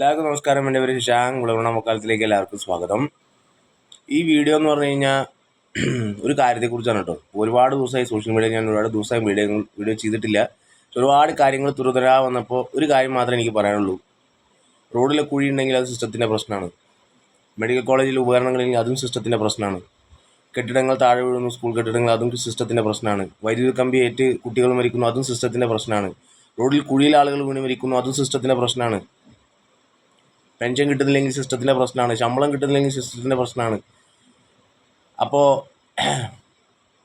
എല്ലാവർക്കും നമസ്കാരം. എൻ്റെ പേര് ഷാങ്. വിളവണ മക്കാലത്തിലേക്ക് എല്ലാവർക്കും സ്വാഗതം. ഈ വീഡിയോ എന്ന് പറഞ്ഞു കഴിഞ്ഞാൽ ഒരു കാര്യത്തെക്കുറിച്ചാണ് കേട്ടോ. ഒരുപാട് ദിവസമായി സോഷ്യൽ മീഡിയ ഞാൻ ഒരുപാട് ദിവസമായി വീഡിയോ ചെയ്തിട്ടില്ല. ഒരുപാട് കാര്യങ്ങൾ തുറതുരാ വന്നപ്പോൾ ഒരു കാര്യം മാത്രമേ എനിക്ക് പറയാനുള്ളൂ. റോഡിലെ കുഴി ഉണ്ടെങ്കിൽ അത് സിസ്റ്റത്തിൻ്റെ പ്രശ്നമാണ്. മെഡിക്കൽ കോളേജിൽ ഉപകരണങ്ങളില്ലെങ്കിൽ അതും സിസ്റ്റത്തിൻ്റെ പ്രശ്നമാണ്. കെട്ടിടങ്ങൾ താഴെ വീഴുന്നു, സ്കൂൾ കെട്ടിടങ്ങൾ, അതും സിസ്റ്റത്തിൻ്റെ പ്രശ്നമാണ്. വൈദ്യുതി കമ്പി ഏറ്റ് കുട്ടികൾ മരിക്കുന്നു, അതും സിസ്റ്റത്തിൻ്റെ പ്രശ്നമാണ്. റോഡിൽ കുഴിയിൽ ആളുകൾ വീണ് മരിക്കുന്നു, അതും സിസ്റ്റത്തിൻ്റെ പ്രശ്നമാണ്. പെൻഷൻ കിട്ടുന്നില്ലെങ്കിൽ സിസ്റ്റത്തിൻ്റെ പ്രശ്നമാണ്. ശമ്പളം കിട്ടുന്നില്ലെങ്കിൽ സിസ്റ്റത്തിൻ്റെ പ്രശ്നമാണ്. അപ്പോൾ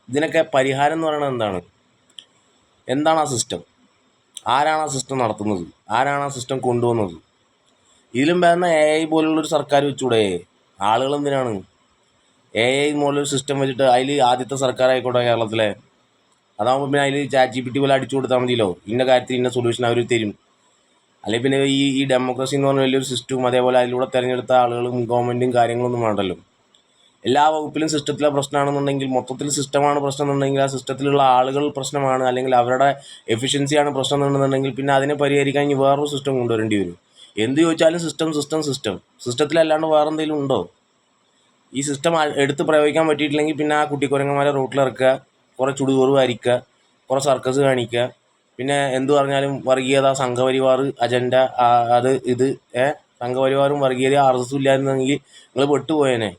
ഇതിനൊക്കെ പരിഹാരം എന്ന് പറയുന്നത് എന്താണ് ആ സിസ്റ്റം? ആരാണ് ആ സിസ്റ്റം നടത്തുന്നത്? ആരാണ് ആ സിസ്റ്റം കൊണ്ടുവന്നത്? ഇതിലും വേണ്ട AI പോലുള്ളൊരു സർക്കാർ വെച്ചൂടെ? ആളുകൾ എന്തിനാണ് AI പോലൊരു സിസ്റ്റം വെച്ചിട്ട് അതിൽ ആദ്യത്തെ സർക്കാർ ആയിക്കോട്ടെ കേരളത്തിലെ. അതാകുമ്പോൾ പിന്നെ അതിൽ ChatGPT പോലെ അടിച്ചു കൊടുത്താൽ മതിയല്ലോ. ഇന്ന കാര്യത്തിൽ ഇന്ന സൊല്യൂഷൻ അവർ തരും. അല്ലെങ്കിൽ പിന്നെ ഈ ഡെമോക്രസി എന്ന് പറഞ്ഞ വലിയൊരു സിസ്റ്റവും അതേപോലെ അതിലൂടെ തിരഞ്ഞെടുത്ത ആളുകളും ഗവൺമെൻറ്റും കാര്യങ്ങളൊന്നും വേണ്ടല്ലോ. എല്ലാ വകുപ്പിലും സിസ്റ്റത്തിലെ പ്രശ്നമാണെന്നുണ്ടെങ്കിൽ, മൊത്തത്തിൽ സിസ്റ്റമാണ് പ്രശ്നം എന്നുണ്ടെങ്കിൽ, ആ സിസ്റ്റത്തിലുള്ള ആളുകൾ പ്രശ്നമാണ്, അല്ലെങ്കിൽ അവരുടെ എഫിഷ്യൻസിയാണ് പ്രശ്നം എന്നുണ്ടെന്നുണ്ടെങ്കിൽ പിന്നെ അതിനെ പരിഹരിക്കാൻ ഇനി വേറൊരു സിസ്റ്റം കൊണ്ടുവരേണ്ടി വരും. എന്ത് ചോദിച്ചാലും സിസ്റ്റത്തിലല്ലാണ്ട് വേറെ എന്തെങ്കിലും ഉണ്ടോ? ഈ സിസ്റ്റം എടുത്ത് പ്രയോഗിക്കാൻ പറ്റിയിട്ടില്ലെങ്കിൽ പിന്നെ ആ കുട്ടിക്കുരങ്ങന്മാരെ റോട്ടിലിറക്കുക, കുറേ ചുടുചോറ് വാരിക്കുക, കുറേ സർക്കസ് കാണിക്കുക, പിന്നെ എന്തു പറഞ്ഞാലും വർഗീയത, സംഘപരിവാർ അജണ്ട, അത് ഇത് സംഘപരിവാറും വർഗീയത RSS ഇല്ലായിരുന്നെങ്കിൽ നിങ്ങൾ പെട്ടുപോയേനെ.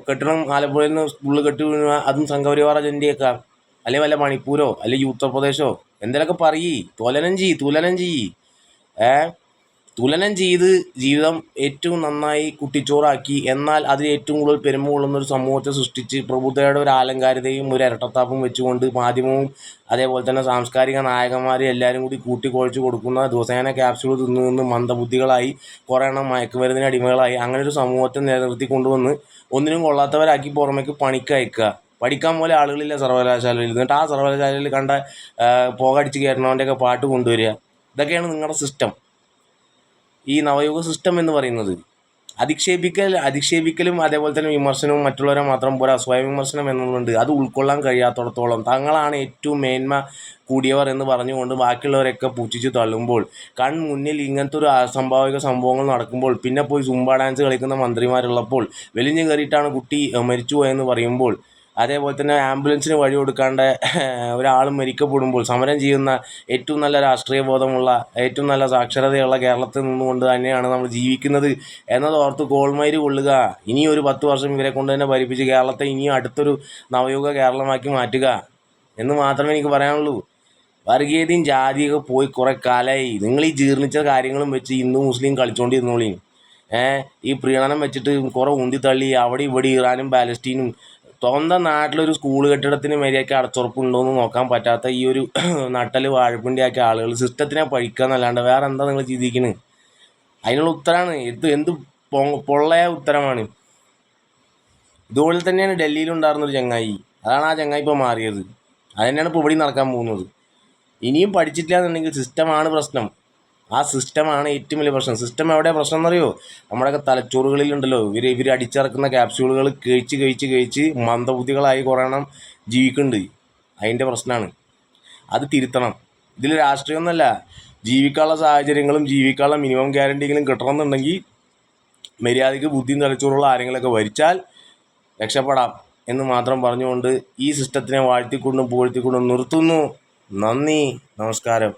കെട്ടണം ആലപ്പുഴയിൽ നിന്ന് സ്കൂളിൽ കെട്ടി വീഴുക, അതും സംഘപരിവാർ അജണ്ടയേക്കാം. അല്ലെങ്കിൽ വല്ല മണിപ്പൂരോ അല്ലെങ്കിൽ ഉത്തർപ്രദേശോ എന്തെങ്കിലുമൊക്കെ പറയ്, തുലനം ചെയ്ത് ജീവിതം ഏറ്റവും നന്നായി കുട്ടിച്ചോറാക്കി, എന്നാൽ അതിൽ ഏറ്റവും കൂടുതൽ പെരുമ കൊള്ളുന്നൊരു സമൂഹത്തെ സൃഷ്ടിച്ച് പ്രബുദ്ധയുടെ ഒരു ആലങ്കാരികതയും ഒരു ഇരട്ടത്താപ്പും വെച്ചുകൊണ്ട് മാധ്യമവും അതേപോലെ തന്നെ സാംസ്കാരിക നായകന്മാരും എല്ലാവരും കൂടി കൂട്ടിക്കുഴച്ച് കൊടുക്കുന്ന ദിവസേന ക്യാപ്സ്യൂൾ തിന്ന് മന്ദബുദ്ധികളായി കുറേ എണ്ണം മയക്കുമരുന്നിന് അടിമകളായി അങ്ങനെ ഒരു സമൂഹത്തെ നിലനിർത്തി കൊണ്ടുവന്ന് ഒന്നിനും കൊള്ളാത്തവരാക്കി പുറമേക്ക് പണിക്ക് അയക്കുക. പഠിക്കാൻ പോലെ ആളുകളില്ല സർവകലാശാലയിൽ. എന്നിട്ട് ആ സർവകലാശാലയിൽ കണ്ട പുകയടിച്ച് കയറണവൻ്റെയൊക്കെ പാട്ട് കൊണ്ടുവരിക. ഇതൊക്കെയാണ് നിങ്ങളുടെ സിസ്റ്റം. ഈ നവയുഗ സിസ്റ്റം എന്ന് പറയുന്നത് അധിക്ഷേപിക്കലും അതേപോലെ തന്നെ വിമർശനവും മറ്റുള്ളവരെ മാത്രം പോരാ, സ്വയം വിമർശനം എന്നുള്ളത് അത് ഉൾക്കൊള്ളാൻ കഴിയാത്തടത്തോളം തങ്ങളാണ് ഏറ്റവും മേന്മ കൂടിയവർ എന്ന് പറഞ്ഞുകൊണ്ട് ബാക്കിയുള്ളവരൊക്കെ പുച്ഛിച്ച് തള്ളുമ്പോൾ, മുന്നിൽ ഇങ്ങനത്തെ ഒരു അസംഭാവിക സംഭവങ്ങൾ നടക്കുമ്പോൾ, പിന്നെ പോയി സുംബ ഡാൻസ് കളിക്കുന്ന മന്ത്രിമാരുള്ളപ്പോൾ, വെളിഞ്ഞു കയറിയിട്ടാണ് കുട്ടി മരിച്ചുപോയെന്ന് പറയുമ്പോൾ, അതേപോലെ തന്നെ ആംബുലൻസിന് വഴി കൊടുക്കാണ്ട് ഒരാൾ മരിക്കപ്പെടുമ്പോൾ സമരം ചെയ്യുന്ന ഏറ്റവും നല്ല രാഷ്ട്രീയ ബോധമുള്ള, ഏറ്റവും നല്ല സാക്ഷരതയുള്ള കേരളത്തിൽ നിന്നുകൊണ്ട് തന്നെയാണ് നമ്മൾ ജീവിക്കുന്നത് എന്നത് ഓർത്ത് കോൾമയിര് കൊള്ളുക. ഇനിയും ഒരു 10 വർഷം ഇവരെ കൊണ്ട് തന്നെ ഭരിപ്പിച്ച് കേരളത്തെ ഇനിയും അടുത്തൊരു നവയുഗ കേരളമാക്കി മാറ്റുക എന്ന് മാത്രമേ എനിക്ക് പറയാനുള്ളൂ. വർഗീയതയും ജാതിയൊക്കെ പോയി കുറേ കാലമായി. നിങ്ങൾ ഈ ജീർണിച്ച കാര്യങ്ങളും വെച്ച് ഹിന്ദു മുസ്ലിം കളിച്ചുകൊണ്ടിരുന്നോളി. ഈ പ്രീണനം വെച്ചിട്ട് കുറേ ഉന്തിത്തള്ളി അവിടെ ഇവിടെ ഇറാനും പാലസ്റ്റീനും, സ്വന്തം നാട്ടിലൊരു സ്കൂൾ കെട്ടിടത്തിന് മര്യാദയ്ക്ക് അടച്ചുറപ്പുണ്ടോ എന്ന് നോക്കാൻ പറ്റാത്ത ഈ ഒരു നട്ടൽ വാഴപ്പിണ്ടിയാക്കിയ ആളുകൾ സിസ്റ്റത്തിനെ പഴിക്കുക എന്നല്ലാണ്ട് വേറെ എന്താ നിങ്ങൾ ചിന്തിക്കുന്നത്? അതിനുള്ള ഉത്തരമാണ് എന്ത് പൊള്ളയ ഉത്തരമാണ്. ഇതുപോലെ തന്നെയാണ് ഡൽഹിയിലുണ്ടായിരുന്നൊരു ചങ്ങായി. അതാണ് ആ ചങ്ങായി ഇപ്പോൾ മാറിയത്. അത് തന്നെയാണ് ഇപ്പോൾ ഇവിടെ നടക്കാൻ പോകുന്നത്. ഇനിയും പഠിച്ചിട്ടില്ല എന്നുണ്ടെങ്കിൽ സിസ്റ്റമാണ് പ്രശ്നം. ആ സിസ്റ്റമാണ് ഏറ്റവും വലിയ പ്രശ്നം. സിസ്റ്റം എവിടെയാണ് പ്രശ്നം എന്നറിയോ? നമ്മുടെയൊക്കെ തലച്ചോറുകളിലുണ്ടല്ലോ. ഇവർ അടിച്ചിറക്കുന്ന ക്യാപ്സ്യൂളുകൾ കഴിച്ച് മന്ദബുദ്ധികളായി കുറേ എണ്ണം ജീവിക്കുന്നുണ്ട്. അതിൻ്റെ പ്രശ്നമാണ്. അത് തിരുത്തണം. ഇതിൽ രാഷ്ട്രീയമൊന്നുമല്ല. ജീവിക്കാനുള്ള സാഹചര്യങ്ങളും ജീവിക്കാനുള്ള മിനിമം ഗ്യാരണ്ടിയെങ്കിലും കിട്ടണമെന്നുണ്ടെങ്കിൽ മര്യാദയ്ക്ക് ബുദ്ധിയും തലച്ചോറുള്ള ആരെങ്കിലുമൊക്കെ ഭരിച്ചാൽ രക്ഷപ്പെടാം എന്ന് മാത്രം പറഞ്ഞുകൊണ്ട് ഈ സിസ്റ്റത്തിനെ വാഴ്ത്തിക്കൊണ്ടും പുകഴ്ത്തിക്കൊണ്ടും നിർത്തുന്നു. നന്ദി, നമസ്കാരം.